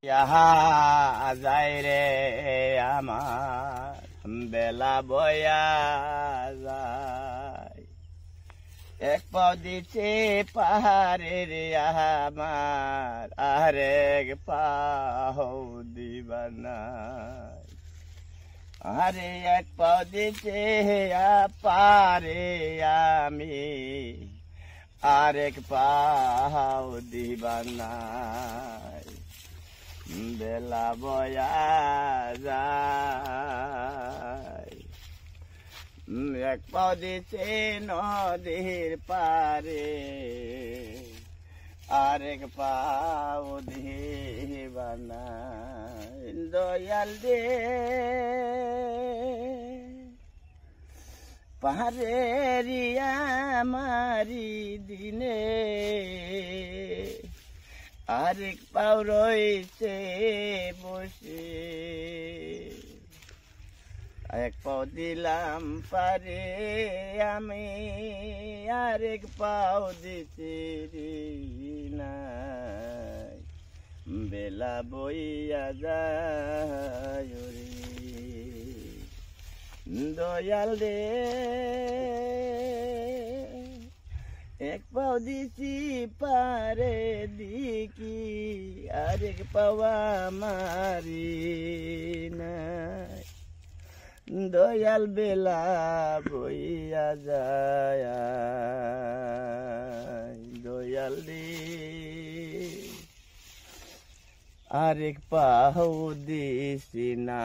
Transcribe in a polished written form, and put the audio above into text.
ইহা যায় রে আমার বেলা বয়া যায়, এক পাও দিচ্ছে পাহাড়ে রে আমার, আর এক পাও দিবানাই। আরে এক পাও দিচ্ছে পারে আমি, আর এক পাও দিবানাই। বেলা বয়া যায়, এক পাও দিচ্ছে নদীর পারে, আরেক পাও দিবানাই। দয়াল দে পাহাড়ে আমারি দিনে, আরেক পাও রয়েছে বসে, এক পাও দিলাম পারে আমি, আরেক পাও দিতে নাই। বেলা বইয়া যায় রে দয়াল রে, এক পাও দিছি পারে দিকি, আরেক পাওয়া মারি নাই। দয়াল বেলা বইয়া যায়, দয়াল রে আরেক পাও দিছি না।